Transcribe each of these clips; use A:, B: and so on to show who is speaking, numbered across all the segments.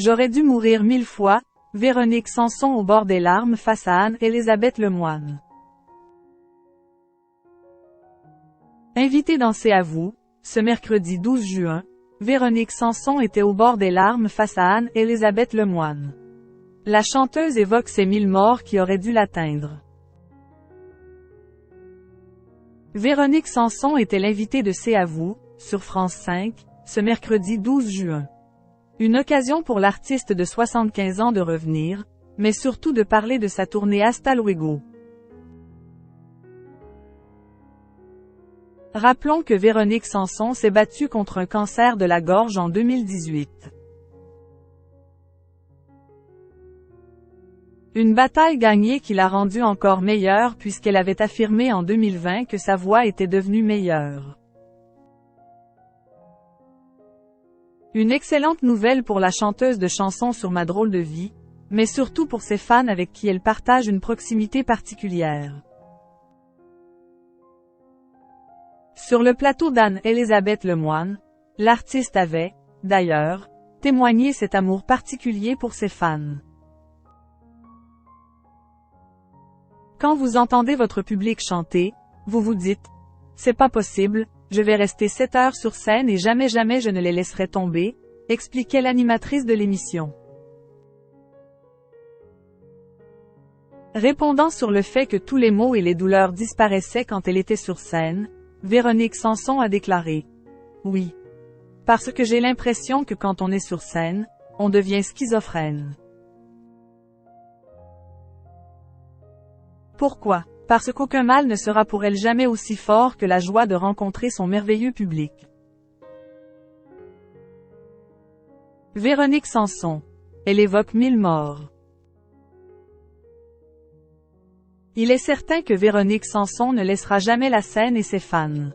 A: J'aurais dû mourir 1000 fois, Véronique Sanson au bord des larmes face à Anne-Élisabeth Lemoine. Invitée dans C'est à vous, ce mercredi 12 juin, Véronique Sanson était au bord des larmes face à Anne-Élisabeth Lemoine. La chanteuse évoque ces 1000 morts qui auraient dû l'atteindre. Véronique Sanson était l'invitée de C'est à vous, sur France 5, ce mercredi 12 juin. Une occasion pour l'artiste de 75 ans de revenir, mais surtout de parler de sa tournée Hasta Luego. Rappelons que Véronique Sanson s'est battue contre un cancer de la gorge en 2018. Une bataille gagnée qui l'a rendue encore meilleure puisqu'elle avait affirmé en 2020 que sa voix était devenue meilleure. Une excellente nouvelle pour la chanteuse de chansons sur Ma drôle de vie, mais surtout pour ses fans avec qui elle partage une proximité particulière. Sur le plateau d'Anne-Élisabeth Lemoine, l'artiste avait, d'ailleurs, témoigné cet amour particulier pour ses fans. Quand vous entendez votre public chanter, vous vous dites « C'est pas possible, je vais rester 7 heures sur scène et jamais je ne les laisserai tomber », expliquait l'animatrice de l'émission. Répondant sur le fait que tous les maux et les douleurs disparaissaient quand elle était sur scène, Véronique Sanson a déclaré « Oui. Parce que j'ai l'impression que quand on est sur scène, on devient schizophrène. » Pourquoi? Parce qu'aucun mal ne sera pour elle jamais aussi fort que la joie de rencontrer son merveilleux public. Véronique Sanson. Elle évoque 1000 morts. Il est certain que Véronique Sanson ne laissera jamais la scène et ses fans.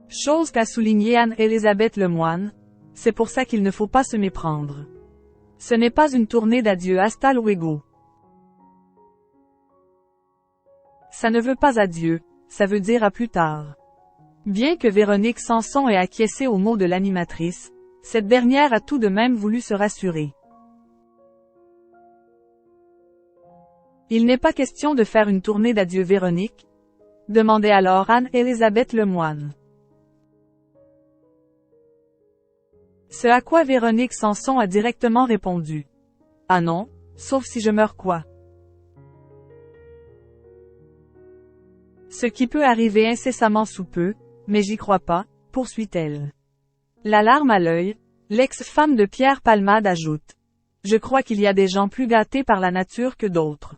A: Chose qu'a souligné Anne-Élisabeth Lemoine, c'est pour ça qu'il ne faut pas se méprendre. Ce n'est pas une tournée d'adieu hasta luego. Ça ne veut pas adieu, ça veut dire à plus tard. Bien que Véronique Sanson ait acquiescé aux mots de l'animatrice, cette dernière a tout de même voulu se rassurer. Il n'est pas question de faire une tournée d'adieu Véronique? Demandait alors Anne-Élisabeth Lemoine. Ce à quoi Véronique Sanson a directement répondu. Ah non, sauf si je meurs quoi. Ce qui peut arriver incessamment sous peu, mais j'y crois pas, poursuit-elle. La larme à l'œil, l'ex-femme de Pierre Palmade ajoute. Je crois qu'il y a des gens plus gâtés par la nature que d'autres.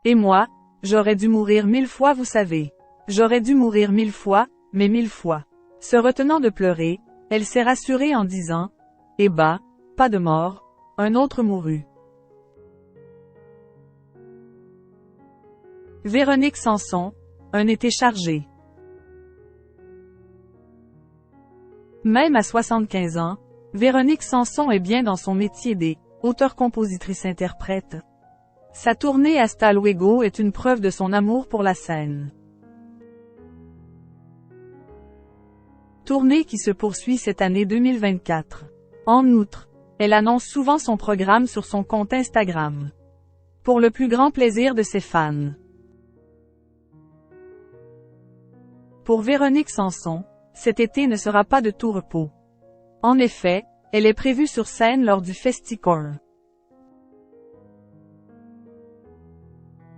A: Et moi, j'aurais dû mourir 1000 fois vous savez. J'aurais dû mourir 1000 fois, mais 1000 fois. Se retenant de pleurer, elle s'est rassurée en disant « Eh bah, pas de mort, un autre mourut. » Véronique Sanson, un été chargé. Même à 75 ans, Véronique Sanson est bien dans son métier des auteur-compositrice-interprète. Sa tournée Hasta Luego est une preuve de son amour pour la scène. Tournée qui se poursuit cette année 2024. En outre, elle annonce souvent son programme sur son compte Instagram. Pour le plus grand plaisir de ses fans. Pour Véronique Sanson, cet été ne sera pas de tout repos. En effet, elle est prévue sur scène lors du Festicore.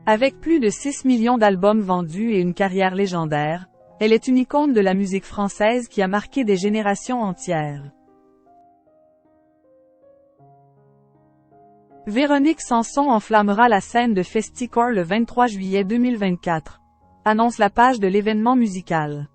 A: Avec plus de 6 millions d'albums vendus et une carrière légendaire, elle est une icône de la musique française qui a marqué des générations entières. Véronique Sanson enflammera la scène de Festicore le 23 juillet 2024, annonce la page de l'événement musical.